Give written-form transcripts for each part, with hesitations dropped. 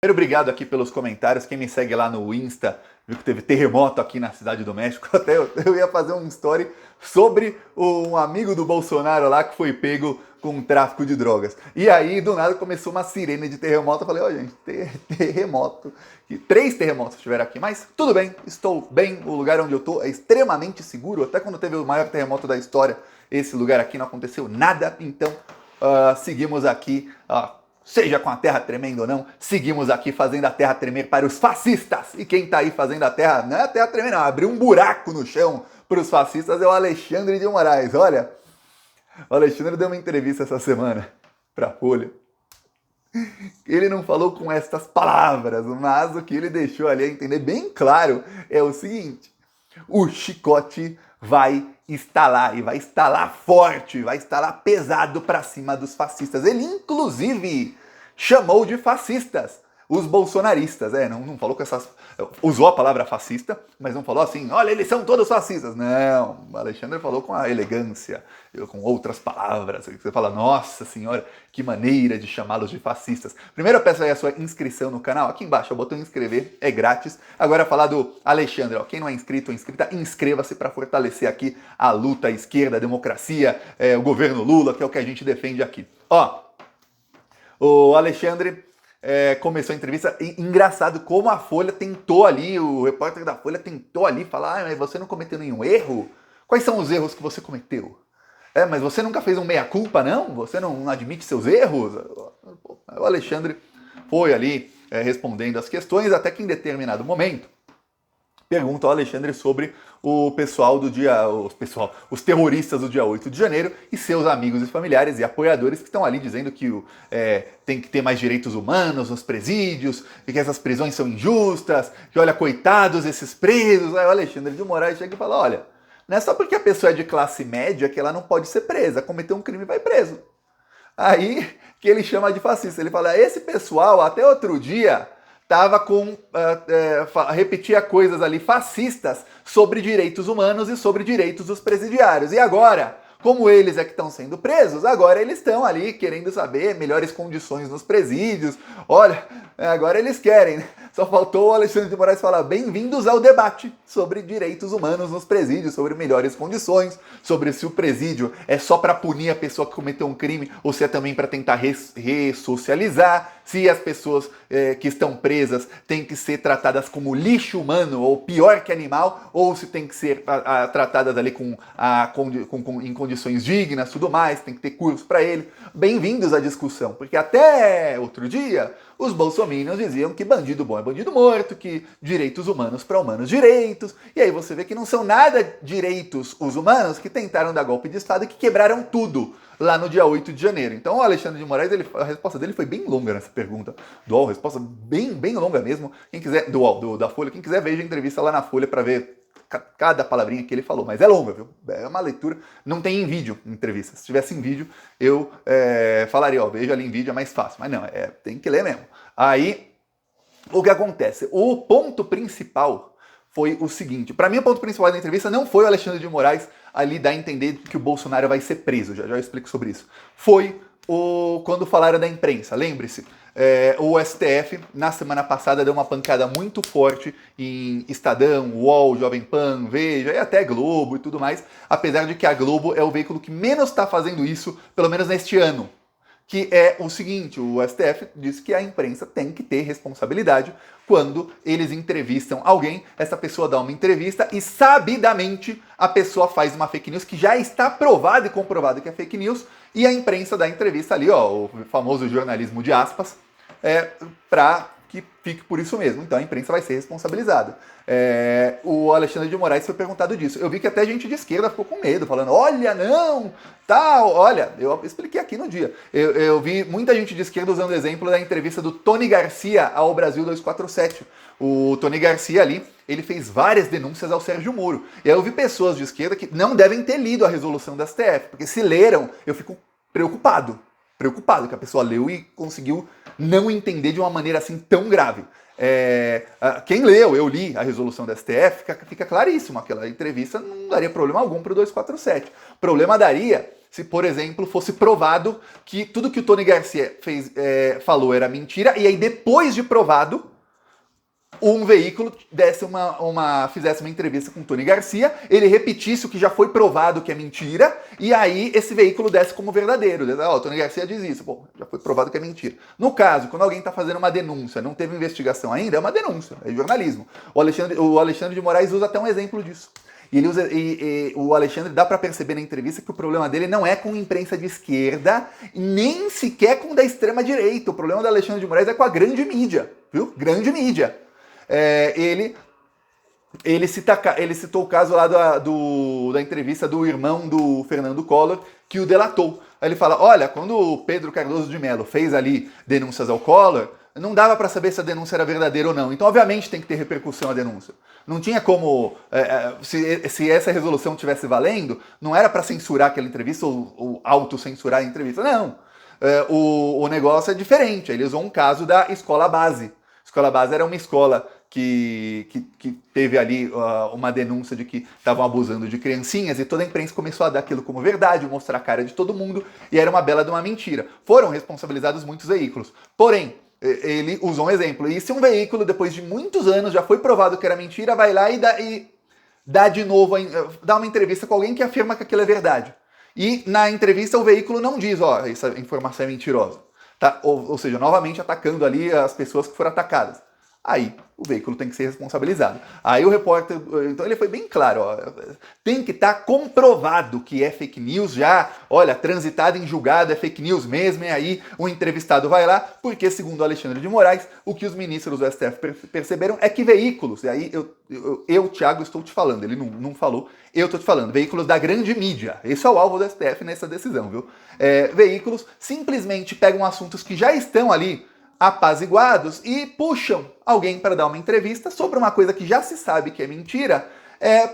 Primeiro, obrigado aqui pelos comentários. Quem me segue lá no Insta viu que teve terremoto aqui na Cidade do México. Até eu ia fazer um story sobre um amigo do Bolsonaro lá que foi pego com tráfico de drogas. E aí, do nada, começou uma sirene de terremoto. Eu falei, ó, gente, terremoto. 3 terremotos tiveram aqui, mas tudo bem, estou bem. O lugar onde eu tô é extremamente seguro. Até quando teve o maior terremoto da história, esse lugar aqui não aconteceu nada. Então, seguimos aqui, seja com a terra tremendo ou não, seguimos aqui fazendo a terra tremer para os fascistas. E quem tá aí fazendo a terra, não é a terra tremer não, abriu um buraco no chão para os fascistas é o Alexandre de Moraes. Olha, o Alexandre deu uma entrevista essa semana para a Folha. Ele não falou com estas palavras, mas o que ele deixou ali a entender bem claro é o seguinte: o chicote vai estalar e vai estalar forte, vai estalar pesado para cima dos fascistas. Ele inclusive chamou de fascistas os bolsonaristas, não falou com essas... Usou a palavra fascista, mas não falou assim, olha, eles são todos fascistas. Não, o Alexandre falou com a elegância, com outras palavras. Você fala, nossa senhora, que maneira de chamá-los de fascistas. Primeiro eu peço aí a sua inscrição no canal, aqui embaixo, o botão inscrever, é grátis. Agora falar do Alexandre, ó, quem não é inscrito ou inscrita, inscreva-se para fortalecer aqui a luta à esquerda, a democracia, o governo Lula, que é o que a gente defende aqui. Ó, o Alexandre... começou a entrevista, engraçado como a Folha tentou ali, o repórter da Folha tentou ali falar, mas você não cometeu nenhum erro? Quais são os erros que você cometeu? Mas você nunca fez um meia-culpa, não? Você não admite seus erros? O Alexandre foi ali respondendo as questões, até que em determinado momento pergunta ao Alexandre sobre o pessoal do dia, os terroristas do dia 8 de janeiro e seus amigos e familiares e apoiadores que estão ali dizendo que tem que ter mais direitos humanos nos presídios, e que essas prisões são injustas, que olha, coitados esses presos. Aí o Alexandre de Moraes chega e fala, olha, não é só porque a pessoa é de classe média que ela não pode ser presa, cometeu um crime e vai preso. Aí que ele chama de fascista, ele fala, esse pessoal até outro dia estava repetia coisas ali fascistas sobre direitos humanos e sobre direitos dos presidiários. E agora, como eles é que estão sendo presos, agora eles estão ali querendo saber melhores condições nos presídios. Olha, agora eles querem, né? Só faltou o Alexandre de Moraes falar bem-vindos ao debate sobre direitos humanos nos presídios, sobre melhores condições, sobre se o presídio é só para punir a pessoa que cometeu um crime ou se é também para tentar ressocializar, se as pessoas que estão presas têm que ser tratadas como lixo humano ou pior que animal, ou se tem que ser tratadas ali em condições dignas, tudo mais, tem que ter curso para ele. Bem-vindos à discussão, porque até outro dia os bolsominions diziam que bandido bom é bandido morto, que direitos humanos para humanos direitos, e aí você vê que não são nada direitos os humanos que tentaram dar golpe de Estado e que quebraram tudo lá no dia 8 de janeiro. Então o Alexandre de Moraes, a resposta dele foi bem longa nessa pergunta do UOL, resposta bem longa mesmo. Quem quiser, do UOL, da Folha, quem quiser veja a entrevista lá na Folha para ver cada palavrinha que ele falou, mas é longa, viu? É uma leitura, não tem em vídeo entrevista. Se tivesse em vídeo, eu falaria, ó, veja ali em vídeo, é mais fácil, mas não, tem que ler mesmo. Aí, o que acontece? O ponto principal foi o seguinte, para mim o ponto principal da entrevista não foi o Alexandre de Moraes ali dar a entender que o Bolsonaro vai ser preso, já explico sobre isso. Foi quando falaram da imprensa, lembre-se, o STF, na semana passada, deu uma pancada muito forte em Estadão, UOL, Jovem Pan, Veja e até Globo e tudo mais, apesar de que a Globo é o veículo que menos está fazendo isso, pelo menos neste ano. Que é o seguinte, o STF diz que a imprensa tem que ter responsabilidade quando eles entrevistam alguém, essa pessoa dá uma entrevista e sabidamente a pessoa faz uma fake news que já está provado e comprovado que é fake news e a imprensa dá entrevista ali, ó, o famoso jornalismo de aspas, para que fique por isso mesmo. Então a imprensa vai ser responsabilizada. O Alexandre de Moraes foi perguntado disso. Eu vi que até gente de esquerda ficou com medo, falando, olha, não, tal, olha, eu expliquei aqui no dia. Eu vi muita gente de esquerda usando o exemplo da entrevista do Tony Garcia ao Brasil 247. O Tony Garcia ali, ele fez várias denúncias ao Sérgio Moro. E aí eu vi pessoas de esquerda que não devem ter lido a resolução da STF, porque se leram, eu fico preocupado que a pessoa leu e conseguiu não entender de uma maneira assim tão grave. Quem leu, eu li a resolução da STF, fica claríssimo, aquela entrevista não daria problema algum para o 247. Problema daria se, por exemplo, fosse provado que tudo que o Tony Garcia falou era mentira, e aí depois de provado, um veículo fizesse uma entrevista com o Tony Garcia, ele repetisse o que já foi provado que é mentira, e aí esse veículo desse como verdadeiro. Ó, o Tony Garcia diz isso, pô, já foi provado que é mentira. No caso, quando alguém está fazendo uma denúncia, não teve investigação ainda, é uma denúncia, é jornalismo. O Alexandre de Moraes usa até um exemplo disso. O Alexandre dá para perceber na entrevista que o problema dele não é com a imprensa de esquerda, nem sequer com da extrema direita. O problema do Alexandre de Moraes é com a grande mídia, viu? Grande mídia. Ele citou o caso lá da entrevista do irmão do Fernando Collor, que o delatou. Aí ele fala, olha, quando o Pedro Cardoso de Mello fez ali denúncias ao Collor, não dava para saber se a denúncia era verdadeira ou não. Então, obviamente, tem que ter repercussão a denúncia. Não tinha como... se essa resolução estivesse valendo, não era para censurar aquela entrevista ou autocensurar a entrevista. Não. O negócio é diferente. Ele usou um caso da Escola Base. A Escola Base era uma escola que teve ali uma denúncia de que estavam abusando de criancinhas, e toda a imprensa começou a dar aquilo como verdade, mostrar a cara de todo mundo, e era uma bela de uma mentira. Foram responsabilizados muitos veículos. Porém, ele usou um exemplo. E se um veículo, depois de muitos anos, já foi provado que era mentira, vai lá e dá de novo, dá uma entrevista com alguém que afirma que aquilo é verdade. E na entrevista o veículo não diz, ó, essa informação é mentirosa. Tá? Ou seja, novamente atacando ali as pessoas que foram atacadas. Aí o veículo tem que ser responsabilizado. Aí o repórter, então ele foi bem claro, ó, tem que estar comprovado que é fake news já, olha, transitado em julgado é fake news mesmo, e aí o entrevistado vai lá, porque segundo Alexandre de Moraes, o que os ministros do STF perceberam é que veículos, e aí eu Thiago, estou te falando, ele não falou, eu estou te falando, veículos da grande mídia, esse é o alvo do STF nessa decisão, viu? Veículos simplesmente pegam assuntos que já estão ali apaziguados e puxam alguém para dar uma entrevista sobre uma coisa que já se sabe que é mentira,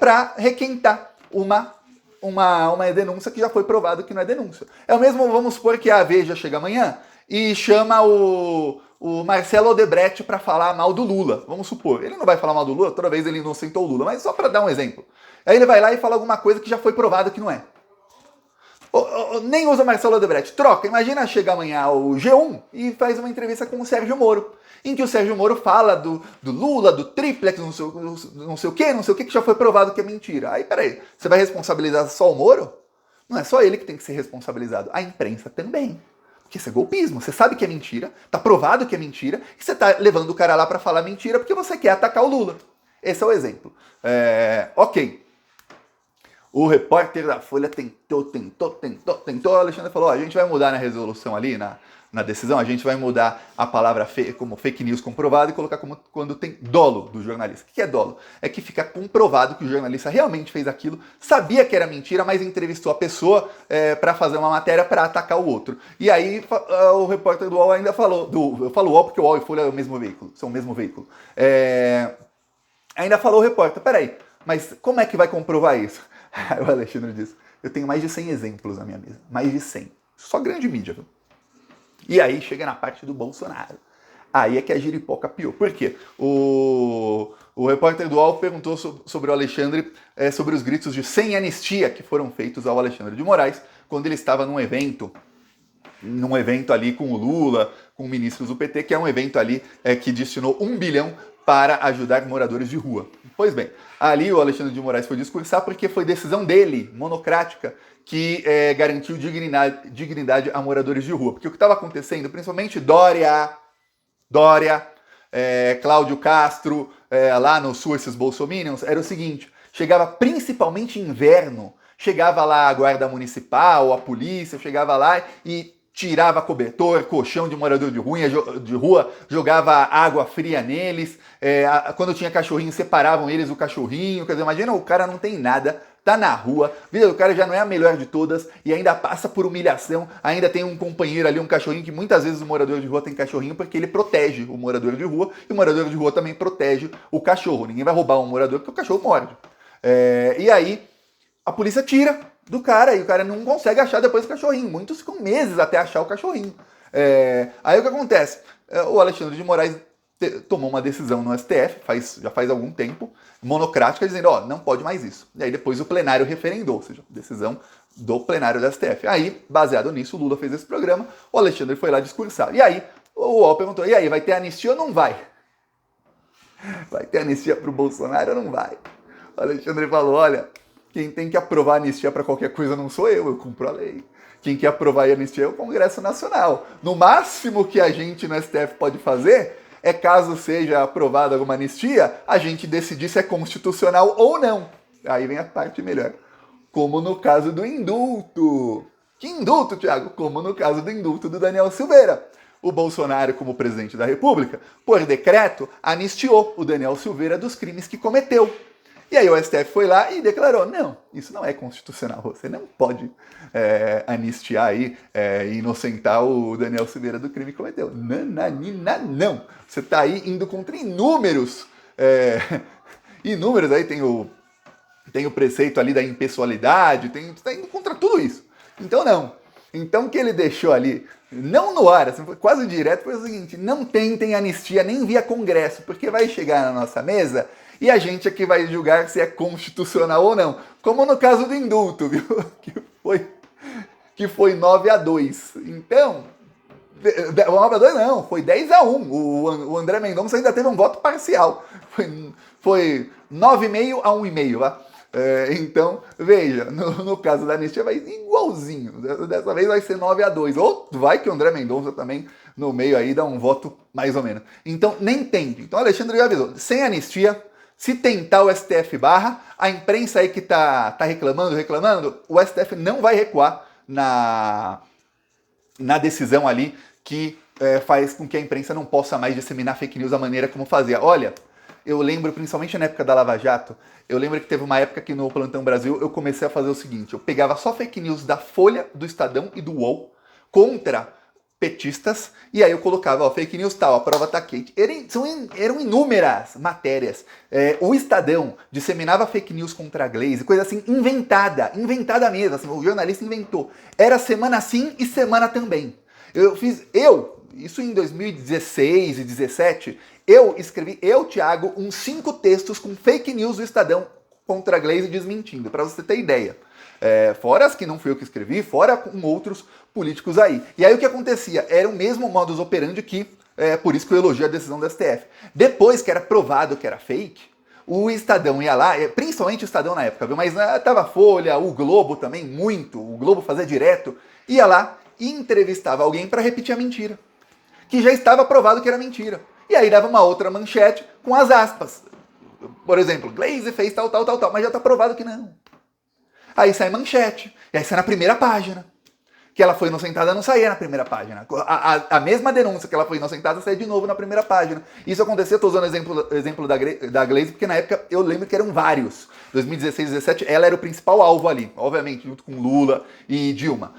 para requentar uma denúncia que já foi provado que não é denúncia. É o mesmo, vamos supor que a Veja chega amanhã e chama o Marcelo Odebrecht para falar mal do Lula, vamos supor. Ele não vai falar mal do Lula, toda vez ele inocentou o Lula, mas só para dar um exemplo. Aí ele vai lá e fala alguma coisa que já foi provado que não é. Nem usa Marcelo Odebrecht, troca. Imagina chegar amanhã ao G1 e faz uma entrevista com o Sérgio Moro, em que o Sérgio Moro fala do Lula, do triplex, não sei o que já foi provado que é mentira. Aí, peraí, você vai responsabilizar só o Moro? Não é só ele que tem que ser responsabilizado, a imprensa também. Porque isso é golpismo, você sabe que é mentira, tá provado que é mentira, e você tá levando o cara lá para falar mentira porque você quer atacar o Lula. Esse é o exemplo. Ok. O repórter da Folha tentou. O Alexandre falou, a gente vai mudar na resolução ali, na decisão, a gente vai mudar a palavra como fake news comprovado e colocar como quando tem dolo do jornalista. O que é dolo? É que fica comprovado que o jornalista realmente fez aquilo, sabia que era mentira, mas entrevistou a pessoa para fazer uma matéria para atacar o outro. E aí o repórter do UOL ainda falou, eu falo UOL porque o UOL e Folha é o mesmo veículo, são o mesmo veículo. Ainda falou o repórter, peraí, mas como é que vai comprovar isso? O Alexandre disse, eu tenho mais de 100 exemplos na minha mesa. Mais de 100. Só grande mídia, viu? E aí chega na parte do Bolsonaro. Aí é que a giripoca pior. Por quê? O repórter do UOL perguntou sobre o Alexandre, sobre os gritos de sem anistia que foram feitos ao Alexandre de Moraes quando ele estava num evento ali com o Lula, com ministros do PT, que é um evento ali que destinou 1 bilhão para ajudar moradores de rua. Pois bem, ali o Alexandre de Moraes foi discursar porque foi decisão dele, monocrática, que garantiu dignidade a moradores de rua. Porque o que estava acontecendo, principalmente Dória, Cláudio Castro, lá no sul, esses bolsominions, era o seguinte, chegava principalmente inverno, chegava lá a guarda municipal, a polícia, chegava lá e tirava cobertor, colchão de morador de rua, jogava água fria neles, quando tinha cachorrinho, separavam eles o cachorrinho, quer dizer, imagina, o cara não tem nada, tá na rua, a vida do cara já não é a melhor de todas, e ainda passa por humilhação, ainda tem um companheiro ali, um cachorrinho, que muitas vezes o morador de rua tem cachorrinho porque ele protege o morador de rua, e o morador de rua também protege o cachorro, ninguém vai roubar um morador porque o cachorro morde. E aí, a polícia tira do cara, e o cara não consegue achar depois o cachorrinho. Muitos ficam meses até achar o cachorrinho. Aí o que acontece? O Alexandre de Moraes tomou uma decisão no STF, já faz algum tempo, monocrática, dizendo, não pode mais isso. E aí depois o plenário referendou, ou seja, decisão do plenário da STF. Aí, baseado nisso, o Lula fez esse programa, o Alexandre foi lá discursar. E aí, o UOL perguntou, e aí, vai ter anistia ou não vai? Vai ter anistia pro Bolsonaro ou não vai? O Alexandre falou, olha, quem tem que aprovar anistia para qualquer coisa não sou eu cumpro a lei. Quem quer aprovar a anistia é o Congresso Nacional. No máximo que a gente no STF pode fazer é, caso seja aprovada alguma anistia, a gente decidir se é constitucional ou não. Aí vem a parte melhor. Como no caso do indulto. Que indulto, Thiago? Como no caso do indulto do Daniel Silveira. O Bolsonaro, como presidente da República, por decreto, anistiou o Daniel Silveira dos crimes que cometeu. E aí o STF foi lá e declarou, não, isso não é constitucional, você não pode anistiar aí, inocentar o Daniel Silveira do crime que cometeu. Nananina, não. Você está aí indo contra inúmeros, inúmeros aí, tem o preceito ali da impessoalidade, está indo contra tudo isso. Então não. Então o que ele deixou ali, não no ar, assim, foi quase direto, foi o seguinte, não tentem anistia nem via Congresso, porque vai chegar na nossa mesa e a gente aqui vai julgar se é constitucional ou não. Como no caso do indulto, viu? Que foi 9-2. Então, 9-2 não, foi 10-1. O André Mendonça ainda teve um voto parcial. Foi 9,5 a 1,5, lá. Então, veja, no caso da anistia vai igualzinho. Dessa vez vai ser 9-2. Ou vai que o André Mendonça também, no meio aí, dá um voto mais ou menos. Então, nem tente. Então, Alexandre já avisou. Sem anistia, se tentar o STF barra, a imprensa aí que tá reclamando, o STF não vai recuar na decisão ali que faz com que a imprensa não possa mais disseminar fake news da maneira como fazia. Olha, eu lembro, principalmente na época da Lava Jato, eu lembro que teve uma época que no Plantão Brasil eu comecei a fazer o seguinte, eu pegava só fake news da Folha, do Estadão e do UOL contra petistas, e aí eu colocava, ó, fake news tal, a prova tá quente. Eram inúmeras matérias. O Estadão disseminava fake news contra a Glaze, coisa assim, inventada mesmo, assim, o jornalista inventou. Era semana sim e semana também. Isso em 2016 e 2017, eu, Thiago, uns 5 textos com fake news do Estadão contra a Glaze desmentindo, para você ter ideia. Fora as que não fui eu que escrevi, fora com outros políticos aí. E aí o que acontecia? Era o mesmo modus operandi que, por isso que eu elogio a decisão do STF. Depois que era provado que era fake, o Estadão ia lá, principalmente o Estadão na época, viu? Mas tava a Folha, o Globo também, muito, o Globo fazia direto, ia lá e entrevistava alguém para repetir a mentira, que já estava provado que era mentira. E aí dava uma outra manchete com as aspas. Por exemplo, Glaze fez tal, mas já está provado que não. Aí sai manchete, e aí sai na primeira página. Que ela foi inocentada não saía na primeira página. A mesma denúncia que ela foi inocentada saía de novo na primeira página. Isso acontecia, estou usando o exemplo da Glaze, porque na época eu lembro que eram vários. 2016, 2017, ela era o principal alvo ali, obviamente, junto com Lula e Dilma.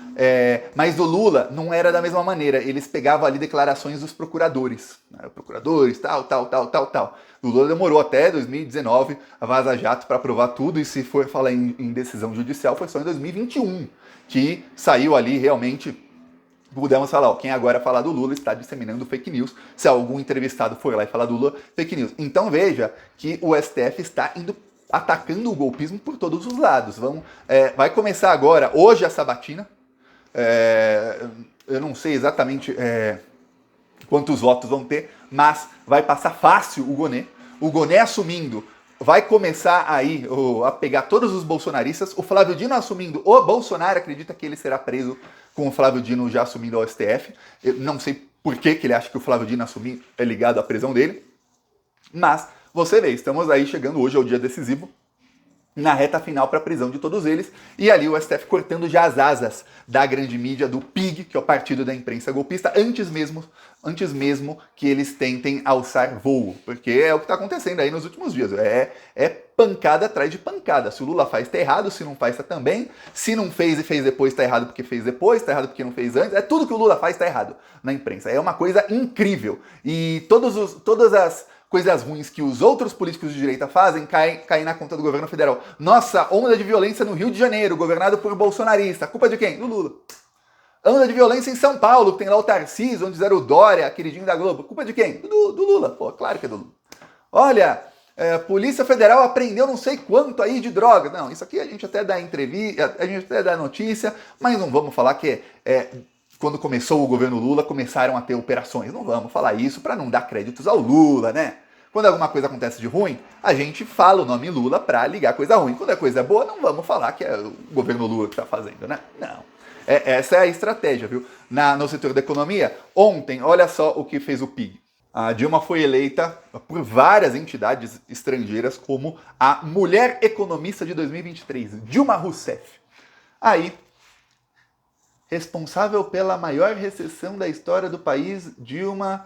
Mas do Lula não era da mesma maneira, eles pegavam ali declarações dos procuradores. Procuradores, tal. O Lula demorou até 2019 a Vaza Jato para aprovar tudo, e se for falar em decisão judicial foi só em 2021. Que saiu ali realmente, pudemos falar, ó, quem agora falar do Lula está disseminando fake news, se algum entrevistado for lá e falar do Lula, fake news. Então veja que o STF está atacando o golpismo por todos os lados. Vai começar agora, hoje a sabatina, eu não sei exatamente quantos votos vão ter, mas vai passar fácil o Gonê assumindo. Vai começar aí a pegar todos os bolsonaristas, o Flávio Dino assumindo o Bolsonaro, acredita que ele será preso com o Flávio Dino já assumindo ao STF. Eu não sei por que ele acha que o Flávio Dino assumir é ligado à prisão dele, mas você vê, estamos aí chegando hoje ao dia decisivo, na reta final para a prisão de todos eles, e ali o STF cortando já as asas da grande mídia, do PIG, que é o Partido da Imprensa Golpista, antes mesmo que eles tentem alçar voo, porque é o que está acontecendo aí nos últimos dias, é pancada atrás de pancada. Se o Lula faz, tá errado, se não faz, tá também, se não fez e fez depois, tá errado porque fez depois, tá errado porque não fez antes, tudo que o Lula faz tá errado na imprensa, é uma coisa incrível, e todas as coisas ruins que os outros políticos de direita fazem caem na conta do governo federal. Nossa, onda de violência no Rio de Janeiro, governado por bolsonarista. Culpa de quem? Do Lula. Onda de violência em São Paulo, que tem lá o Tarcísio, onde era o Dória, queridinho da Globo. Culpa de quem? Do Lula. Pô, claro que é do Lula. Olha, Polícia Federal apreendeu não sei quanto aí de droga. Não, isso aqui a gente até dá entrevista, a gente até dá notícia, mas não vamos falar que quando começou o governo Lula começaram a ter operações. Não vamos falar isso para não dar créditos ao Lula, né? Quando alguma coisa acontece de ruim, a gente fala o nome Lula para ligar coisa ruim. Quando é coisa boa, não vamos falar que é o governo Lula que está fazendo, né? Não. Essa é a estratégia, viu? No setor da economia, ontem, olha só o que fez o PIG. A Dilma foi eleita por várias entidades estrangeiras como a mulher economista de 2023, Dilma Rousseff. Aí, responsável pela maior recessão da história do país, Dilma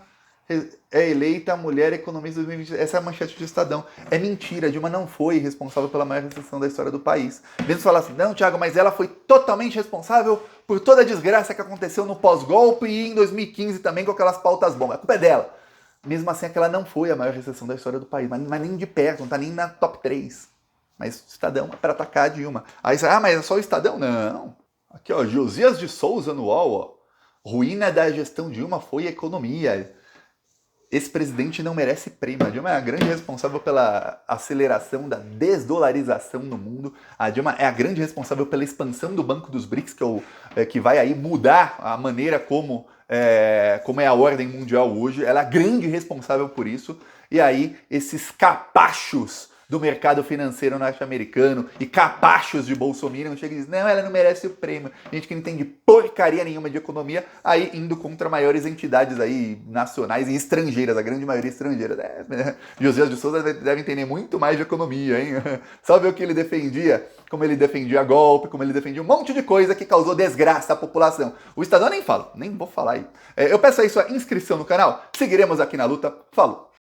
é eleita a mulher economista de 2023. Essa é a manchete do Estadão. É mentira, a Dilma não foi responsável pela maior recessão da história do país. Mesmo falar assim, não, Thiago, mas ela foi totalmente responsável por toda a desgraça que aconteceu no pós-golpe e em 2015 também com aquelas pautas bombas. A culpa é dela. Mesmo assim, aquela não foi a maior recessão da história do país, mas nem de perto, não tá nem na top 3. Mas o Estadão é para atacar a Dilma. Aí você, mas é só o Estadão? Não. Aqui, ó, Josias de Souza no UOL, ó. Ruína da gestão Dilma foi economia. Esse presidente não merece prêmio. A Dilma é a grande responsável pela aceleração da desdolarização no mundo. A Dilma é a grande responsável pela expansão do Banco dos BRICS, que vai aí mudar a maneira como é a ordem mundial hoje. Ela é a grande responsável por isso. E aí, esses capachos do mercado financeiro norte-americano e capachos de Bolsonaro chegam e dizem, não, ela não merece o prêmio. Gente que não entende porcaria nenhuma de economia, aí indo contra maiores entidades aí nacionais e estrangeiras, a grande maioria estrangeiras. José de Souza deve entender muito mais de economia, hein? Só ver o que ele defendia, como ele defendia golpe, como ele defendia um monte de coisa que causou desgraça à população. O Estadão nem fala, nem vou falar aí. Eu peço aí sua inscrição no canal, seguiremos aqui na luta. Falou!